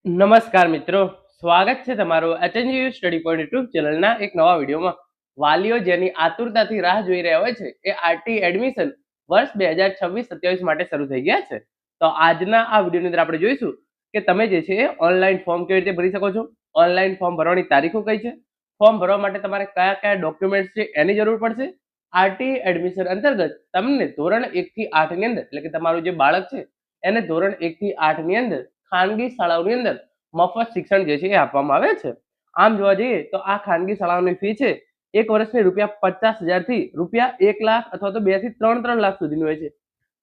નમસ્કાર મિત્રો, સ્વાગત છે તમારું એચએનયુ સ્ટડી પોઈન્ટ યુટ્યુબ ચેનલના એક નવા વિડીયોમાં. વાલીઓ જેની આતુરતાથી રાહ જોઈ રહ્યા હોય છે એ આરટી એડમિશન વર્ષ 2026-27 માટે શરૂ થઈ ગયા છે. તો આજના આ વિડીયોની અંદર આપણે જોઈશું કે તમે જે છે એ ઓનલાઈન ફોર્મ કેવી રીતે ભરી શકો છો, ઓનલાઈન ફોર્મ ભરવાની તારીખો કઈ છે, ફોર્મ ભરવા માટે તમારે કયા કયા ડોક્યુમેન્ટ્સ છે એની જરૂર પડશે. આરટી એડમિશન અંતર્ગત તમને ધોરણ 1 થી 8 ની અંદર, એટલે કે તમારું જે બાળક છે એને ધોરણ 1 થી 8 ની અંદર ખાનગી શાળાઓની અંદર મફત શિક્ષણ જે છે એ આપવામાં આવે છે. આમ જોવા જઈએ તો આ ખાનગી શાળાઓની ફી છે એક વર્ષની ₹50,000 થી ₹1,00,000 અથવા તો 2 થી 3 લાખ સુધીની હોય છે.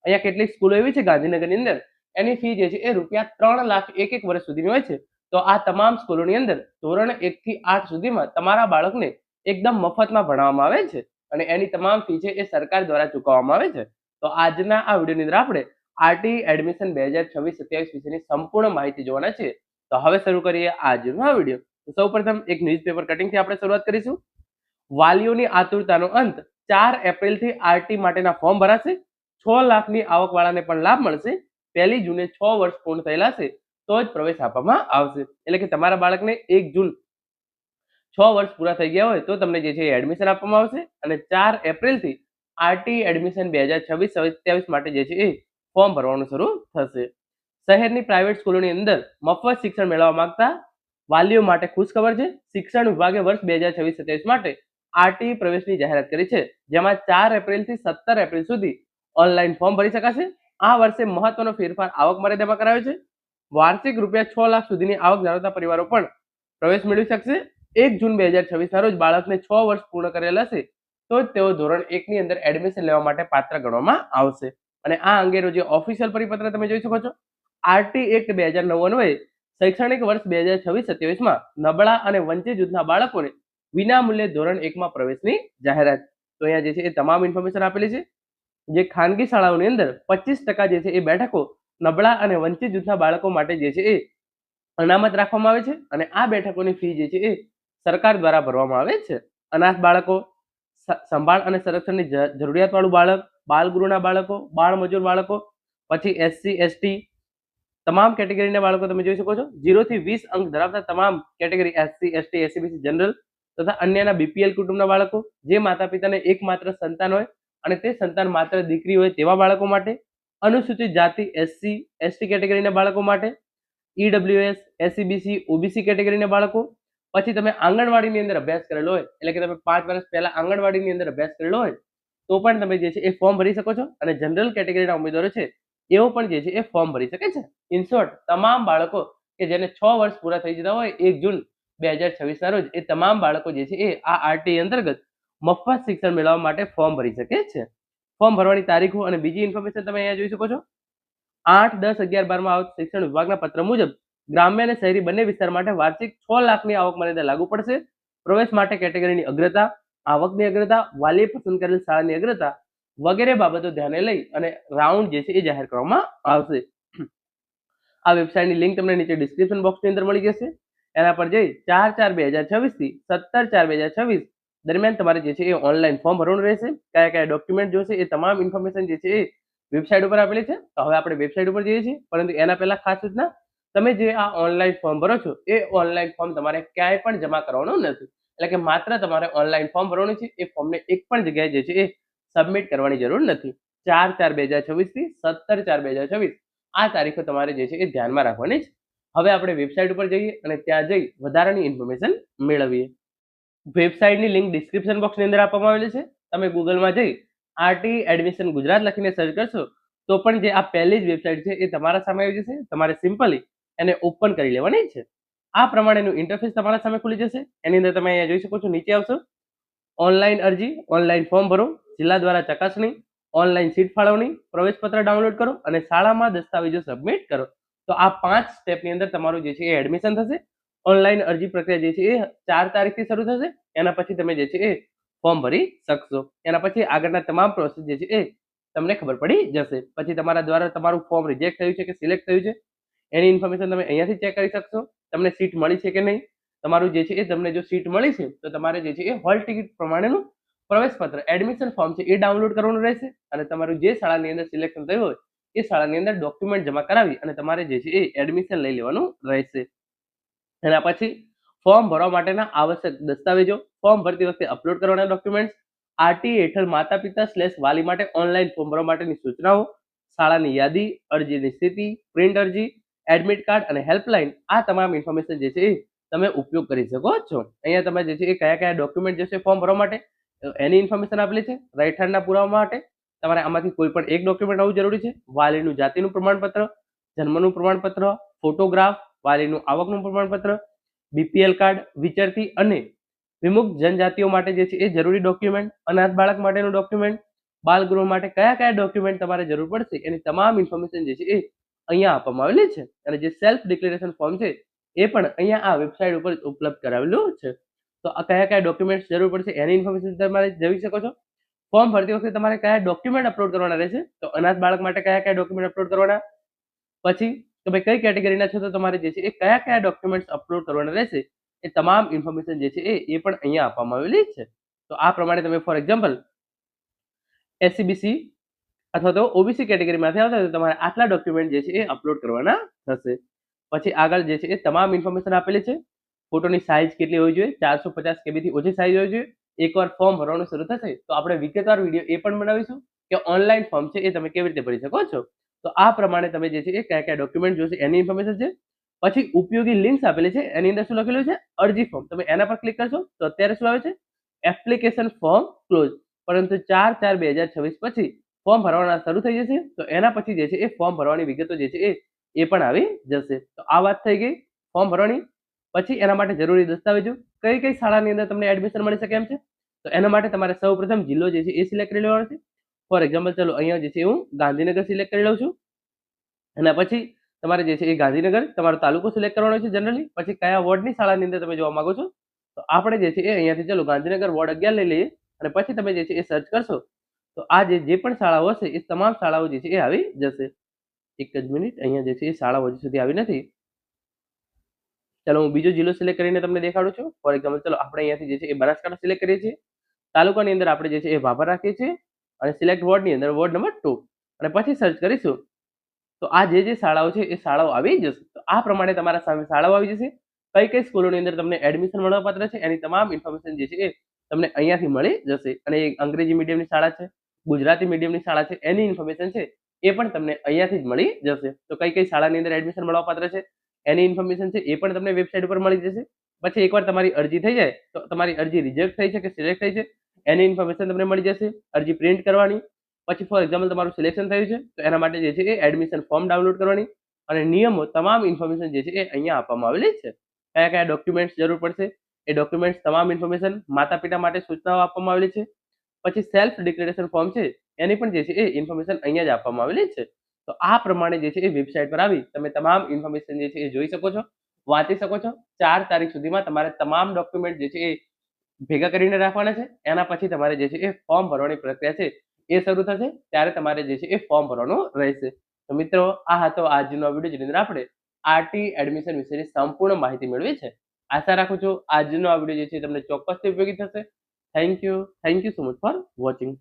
અહીંયા કેટલીક સ્કૂલો એવી છે ગાંધીનગરની અંદર, એની ફી જે છે એ ₹3 લાખ એક વર્ષ સુધીની હોય છે. તો આ તમામ સ્કૂલોની અંદર ધોરણ 1 થી 8 સુધીમાં તમારા બાળકને એકદમ મફતમાં ભણાવવામાં આવે છે અને એની તમામ ફી છે એ સરકાર દ્વારા ચૂકવવામાં આવે છે. તો આજના આ વિડીયોની અંદર આપણે આરટી એડમિશન 2026-27 વિશેની સંપૂર્ણ માહિતી જોવાના છે. તો હવે શરૂ કરીએ આજનો આ વિડીયો. તો સૌપ્રથમ એક ન્યૂઝપેપર કટિંગથી આપણે શરૂઆત કરીશું. વાલીઓની આતુરતાનો અંત, 4 એપ્રિલથી આરટી માટેના ફોર્મ ભરાશે. 6 લાખની આવકવાળાને પણ લાભ મળશે. 1 જૂને 6 વર્ષ પૂર્ણ થયેલા છે તો જ પ્રવેશ આપવામાં આવશે. એટલે કે તમારા બાળકને 1 જૂન 6 વર્ષ પૂરા થઈ ગયા હોય તો તમને જે છે એડમિશન આપવામાં આવશે અને 4 એપ્રિલથી આરટી એડમિશન 2026-27 માટે જે છે એ ફોર્મ ભરવાનું શરૂ થશે. શહેરની પ્રાઇવેટ સ્કૂલોની અંદર મફત શિક્ષણ મેળવવા માંગતા વાલીઓ માટે ખુશખબર છે. શિક્ષણ વિભાગે વર્ષ 2026-27 માટે આરટી પ્રવેશની જાહેરાત કરી છે, જેમાં 4 એપ્રિલથી 17 એપ્રિલ સુધી ઓનલાઈન ફોર્મ ભરી શકાશે. આ વર્ષે મહત્વનો ફેરફાર આવક મર્યાદામાં કરાયો છે. વાર્ષિક ₹6 લાખ સુધીની આવક ધરાવતા પરિવારો પણ પ્રવેશ મેળવી શકશે. 1 જૂન 2026 રોજ બાળકને 6 વર્ષ પૂર્ણ કરેલા હશે તો જ તેઓ ધોરણ 1 ની અંદર એડમિશન લેવા માટે પાત્ર ગણવામાં આવશે. અને આ અંગેનો જે ઓફિશિયલ પરિપત્ર તમે જોઈ શકો છો. આરટી એક્ટ 2009 અન્વયે શૈક્ષણિક વર્ષ 2026-27 નબળા અને વંચિત જૂથના બાળકોને વિનામૂલ્યે ધોરણ 1 માં પ્રવેશની જાહેરાત. તો અહીંયા જે છે એ તમામ ઇન્ફોર્મેશન આપેલી છે. જે ખાનગી શાળાઓની અંદર 25% જે છે એ બેઠકો નબળા અને વંચિત જૂથના બાળકો માટે જે છે એ અનામત રાખવામાં આવે છે અને આ બેઠકોની ફી જે છે એ સરકાર દ્વારા ભરવામાં આવે છે. અનાથ બાળકો, સંભાળ અને સંરક્ષણની જરૂરિયાતવાળું બાળક, બાલગૃહના બાળકો, બાળમજૂર બાળકો, પછી એસસી એસટી તમામ કેટેગરીના બાળકો તમે જોઈ શકો છો. 0 થી 20 અંક ધરાવતા તમામ category SC ST SCBC general તથા અન્યના બીપીએલ કુટુંબના બાળકો, જે માતા પિતાને એકમાત્ર સંતાન હોય અને તે સંતાન માત્ર દીકરી હોય તેવા બાળકો માટે, અનુસૂચિત જાતિ એસસી એસટી કેટેગરીના બાળકો માટે, ઈડબ્લ્યુએસ એસસીબીસી ઓબીસી કેટેગરીના બાળકો, પછી તમે આંગણવાડીની અંદર અભ્યાસ કરેલો હોય, એટલે કે તમે 5 વર્ષ પહેલા આંગણવાડીની અંદર અભ્યાસ કરેલો હોય તો પણ તમે જે છે એ ફોર્મ ભરી શકો છો. અને જનરલ કેટેગરીના ઉમેદવારો છે એઓ પણ જે છે એ ફોર્મ ભરી શકે છે. ઇન શોર્ટ, તમામ બાળકો કે જેને 6 વર્ષ પૂરા થઈ જતા હોય 1 જૂન 2026 રોજ, એ તમામ બાળકો જે છે એ આ આરટી અંતર્ગત મફત શિક્ષણ મેળવવા માટે ફોર્મ ભરી શકે છે. ફોર્મ ભરવાની તારીખો અને બીજી ઇન્ફોર્મેશન તમે અહીંયા જોઈ શકો છો. 8, 10, 11, 12 આવક શિક્ષણ વિભાગના પત્ર મુજબ ગ્રામ્ય અને શહેરી બંને વિસ્તાર માટે વાર્ષિક 6 લાખની આવક મર્યાદા લાગુ પડશે. પ્રવેશ માટે કેટેગરીની અગ્રતા, આવકની અગ્રતા, વાલીએ પસંદ કરેલ શાળાની અગ્રતા વગેરે બાબતો ધ્યાને લઈ અને રાઉન્ડ જે છે એ જાહેર કરવામાં આવશે. આ વેબસાઇટની લિંક તમને નીચે ડિસ્ક્રિપ્શન બોક્સની અંદર મળી જશે. એના પર જઈ 4/4/2026 થી 17/4/2026 દરમિયાન તમારે જે છે એ ઓનલાઈન ફોર્મ ભરવાનું રહેશે. કયા કયા ડોક્યુમેન્ટ જોશે એ તમામ ઇન્ફોર્મેશન જે છે એ વેબસાઇટ ઉપર આપેલી છે. તો હવે આપણે વેબસાઇટ ઉપર જઈએ છીએ, પરંતુ એના પહેલા ખાસ સૂચના, તમે જે આ ઓનલાઈન ફોર્મ ભરો છો એ ઓનલાઈન ફોર્મ તમારે ક્યાંય પણ જમા કરવાનું નથી. એટલે કે માત્ર તમારે ઓનલાઈન ફોર્મ ભરવાનું છે. એ ફોર્મને એક પણ જગ્યાએ જે છે એ સબમિટ કરવાની જરૂર નથી. 4/4/2026 થી 17/4/2026 આ તારીખો તમારે જે છે એ ધ્યાનમાં રાખવાની છે. હવે આપણે વેબસાઇટ ઉપર જઈએ અને ત્યાં જઈ વધારાની ઇન્ફોર્મેશન મેળવીએ. વેબસાઇટની લિંક ડિસ્ક્રિપ્શન બોક્સની અંદર આપવામાં આવેલી છે. તમે ગૂગલમાં જઈ આરટી એડમિશન ગુજરાત લખીને સર્ચ કરશો તો પણ જે આ પહેલી જ વેબસાઇટ છે એ તમારા સામે આવી જશે. તમારે સિમ્પલી એને ઓપન કરી લેવાની છે. આ પ્રમાણેનું ઇન્ટરફેસ તમારા સામે ખુલી જશે. એની અંદર તમે અહીંયા જોઈ શકો છો, નીચે આવશો, ઓનલાઈન અરજી, ઓનલાઈન ફોર્મ ભરો, જિલ્લા દ્વારા ચકાસણી, ઓનલાઈન સીટ ફાળવણી, પ્રવેશપત્ર ડાઉનલોડ કરો અને શાળામાં દસ્તાવેજો સબમિટ કરો. તો આ 5 સ્ટેપની અંદર તમારું જે છે એ એડમિશન થશે. ઓનલાઈન અરજી પ્રક્રિયા જે છે એ 4 તારીખથી શરૂ થશે. એના પછી તમે જે છે એ ફોર્મ ભરી શકશો. એના પછી આગળના તમામ પ્રોસેસ જે છે એ તમને ખબર પડી જશે. પછી તમારા દ્વારા તમારું ફોર્મ રિજેક્ટ થયું છે કે સિલેક્ટ થયું છે એની ઇન્ફોર્મેશન તમે અહીંયાથી ચેક કરી શકશો. તમને સીટ મળી છે કે નહીં, તમારું જે છે એ તમને જો સીટ મળી છે તો તમારે જે છે એ હોલ ટિકિટ પ્રમાણેનું પ્રવેશપત્ર એડમિશન ફોર્મ છે એ ડાઉનલોડ કરવાનું રહેશે અને તમારું જે શાળાની અંદર સિલેક્શન થયું હોય એ શાળાની અંદર ડોક્યુમેન્ટ જમા કરાવી અને તમારે જે છે એ એડમિશન લઈ લેવાનું રહેશે. એના પછી ફોર્મ ભરવા માટેના આવશ્યક દસ્તાવેજો, ફોર્મ ભરતી વખતે અપલોડ કરવાના ડોક્યુમેન્ટ્સ, આરટીઈ હેઠળ માતા પિતા / વાલી માટે ઓનલાઈન ફોર્મ ભરવા માટેની સૂચનાઓ, શાળાની યાદી, અરજીની સ્થિતિ, પ્રિન્ટ અરજી, એડમિટ કાર્ડ અને હેલ્પલાઇન, આ તમામ ઇન્ફોર્મેશન જે છે એ તમે ઉપયોગ કરી શકો છો. અહીંયા તમે જે છે એ કયા કયા ડોક્યુમેન્ટ જે છે ફોર્મ ભરવા માટે એની ઇન્ફોર્મેશન આપેલી છે. રાઈટ હેન્ડના પુરાવા માટે તમારે આમાંથી કોઈ પણ એક ડોક્યુમેન્ટ હોવું જરૂરી છે. વાલીનું જાતિનું પ્રમાણપત્ર, જન્મનું પ્રમાણપત્ર, ફોટોગ્રાફ, વાલીનું આવકનું પ્રમાણપત્ર, બીપીએલ કાર્ડ, વિચરતી અને વિમુક્ત જનજાતિઓ માટે જે છે એ જરૂરી ડોક્યુમેન્ટ, અનાથ બાળક માટેનું ડોક્યુમેન્ટ, બાલગૃહ માટે કયા કયા ડોક્યુમેન્ટ તમારે જરૂર પડશે એની તમામ ઇન્ફોર્મેશન જે છે એ અહીંયા આપવામાં આવેલી છે. અને જે સેલ્ફ ડિક્લેરેશન ફોર્મ છે એ પણ અહીંયા આ વેબસાઇટ ઉપર ઉપલબ્ધ કરાવેલું છે. તો આ કયા કયા ડોક્યુમેન્ટ્સ જરૂર પડશે એની ઇન્ફોર્મેશન તમારે જોઈ શકો છો. ફોર્મ ભરતી વખતે તમારે કયા ડોક્યુમેન્ટ અપલોડ કરવાના રહેશે, તો અનાથ બાળક માટે કયા કયા ડોક્યુમેન્ટ અપલોડ કરવાના, પછી તમે કઈ કેટેગરીના છો તો તમારે જે છે એ કયા કયા ડોક્યુમેન્ટ્સ અપલોડ કરવાના રહેશે એ તમામ ઇન્ફોર્મેશન જે છે એ પણ અહીંયા આપવામાં આવેલી છે. તો આ પ્રમાણે તમે ફોર એક્ઝામ્પલ એસસીબીસી અથવા તો ઓબીસી કેટેગરીમાંથી આવતા હોય તો તમારે આટલા ડોક્યુમેન્ટ જે છે એ અપલોડ કરવાના થશે. પછી આગળ જે છે એ તમામ ઇન્ફોર્મેશન આપેલી છે. ફોટોની સાઇઝ કેટલી હોવી જોઈએ, 450 KB થી ઓછી સાઇઝ હોવી જોઈએ. એકવાર ફોર્મ ભરવાનું શરૂ થશે તો આપણે વિગતવાર વિડીયો એ પણ બનાવીશું કે ઓનલાઈન ફોર્મ છે એ તમે કેવી રીતે ભરી શકો છો. તો આ પ્રમાણે તમે જે છે એ કયા કયા ડોક્યુમેન્ટ જોશે એની ઇન્ફોર્મેશન છે. પછી ઉપયોગી લિંક્સ આપેલી છે, એની અંદર શું લખેલું છે, અરજી ફોર્મ. તમે એના પર ક્લિક કરશો તો અત્યારે શું આવે છે, એપ્લિકેશન ફોર્મ ક્લોઝ. પરંતુ 4/4/2026 પછી ફોર્મ ભરવાના શરૂ થઈ જશે. તો એના પછી જે છે એ ફોર્મ ભરવાની વિગતો જે છે એ પણ આવી જશે. તો આ વાત થઈ ગઈ ફોર્મ ભરવાની. પછી એના માટે જરૂરી દસ્તાવેજો, કઈ કઈ શાળાની અંદર તમને એડમિશન મળી શકે એમ છે. તો એના માટે તમારે સૌપ્રથમ જિલ્લો જે છે એ સિલેક્ટ કરી લેવાનો છે. ફોર એક્ઝામ્પલ ચલો અહીંયા જે છે હું ગાંધીનગર સિલેક્ટ કરી લઉં છું. એના પછી તમારે જે છે એ ગાંધીનગર તમારો તાલુકો સિલેક્ટ કરવાનો છે જનરલી. પછી કયા વોર્ડની શાળાની અંદર તમે જોવા માંગો છો, તો આપણે જે છે એ અહીંયાથી ચલો ગાંધીનગર વોર્ડ 11 લઈ લઈએ. અને પછી તમે જે છે એ સર્ચ કરશો તો આ જે પણ શાળાઓ હશે એ તમામ શાળાઓ જે છે એ આવી જશે. એક જ મિનિટ, અહીંયા જે છે એ શાળાઓ હજી સુધી આવી નથી. ચલો હું બીજો જિલ્લો સિલેક્ટ કરીને તમને દેખાડું છું. ફોર એક્ઝામ્પલ ચલો આપણે અહીંયાથી જે છે એ બનાસકાંઠા સિલેક્ટ કરીએ છીએ. તાલુકાની અંદર આપણે જે છે એ ભાભર રાખીએ છીએ અને સિલેક્ટ વોર્ડની અંદર વોર્ડ નંબર 2 અને પછી સર્ચ કરીશું તો આ જે શાળાઓ છે એ શાળાઓ આવી જશે. તો આ પ્રમાણે તમારા સામે શાળાઓ આવી જશે. કઈ કઈ સ્કૂલોની અંદર તમને એડમિશન મળવાપાત્ર છે એની તમામ ઇન્ફોર્મેશન જે છે એ તમને અહીંયાથી મળી જશે. અને અંગ્રેજી મીડિયમની શાળા છે, ગુજરાતી મીડિયમની શાળા છે, એની ઇન્ફોર્મેશન છે એ પણ તમને અહીંયાથી જ મળી જશે. તો કઈ કઈ શાળાની અંદર એડમિશન મળવાપાત્ર છે એની ઇન્ફોર્મેશન છે એ પણ તમને વેબસાઇટ ઉપર મળી જશે. પછી એકવાર તમારી અરજી થઈ જાય તો તમારી અરજી રિજેક્ટ થઈ છે કે સિલેક્ટ થઈ છે એની ઇન્ફોર્મેશન તમને મળી જશે. અરજી પ્રિન્ટ કરવાની, પછી ફોર એક્ઝામ્પલ તમારું સિલેક્શન થયું છે તો એના માટે જે છે એ એડમિશન ફોર્મ ડાઉનલોડ કરવાની અને નિયમો તમામ ઇન્ફોર્મેશન જે છે એ અહીંયા આપવામાં આવેલી છે. કયા કયા ડોક્યુમેન્ટ્સ જરૂર પડશે એ ડોક્યુમેન્ટ્સ તમામ ઇન્ફોર્મેશન માતા પિતા માટે સૂચનાઓ આપવામાં આવેલી છે. પછી સેલ્ફ ડિક્લેરેશન ફોર્મ છે એની પણ જે છે એ ઇન્ફોર્મેશન અહીંયા જ આપવામાં આવેલી છે. તો આ પ્રમાણે જે છે એ વેબસાઇટ પર આવી તમે તમામ ઇન્ફોર્મેશન જે છે એ જોઈ શકો છો, વાંચી શકો છો. 4 તારીખ સુધીમાં તમારે તમામ ડોક્યુમેન્ટ જે છે એ ભેગા કરીને રાખવાના છે. એના પછી તમારે જે છે એ ફોર્મ ભરવાની પ્રક્રિયા છે એ શરૂ થશે ત્યારે તમારે જે છે એ ફોર્મ ભરવાનું રહેશે. તો મિત્રો આ હતો આજનો વિડીયો જેની અંદર આપણે આરટી એડમિશન વિશેની સંપૂર્ણ માહિતી મેળવી છે. આશા રાખું છું આજનો આ વિડીયો જે છે તમને ચોક્કસથી ઉપયોગી થશે. Thank you so much for watching.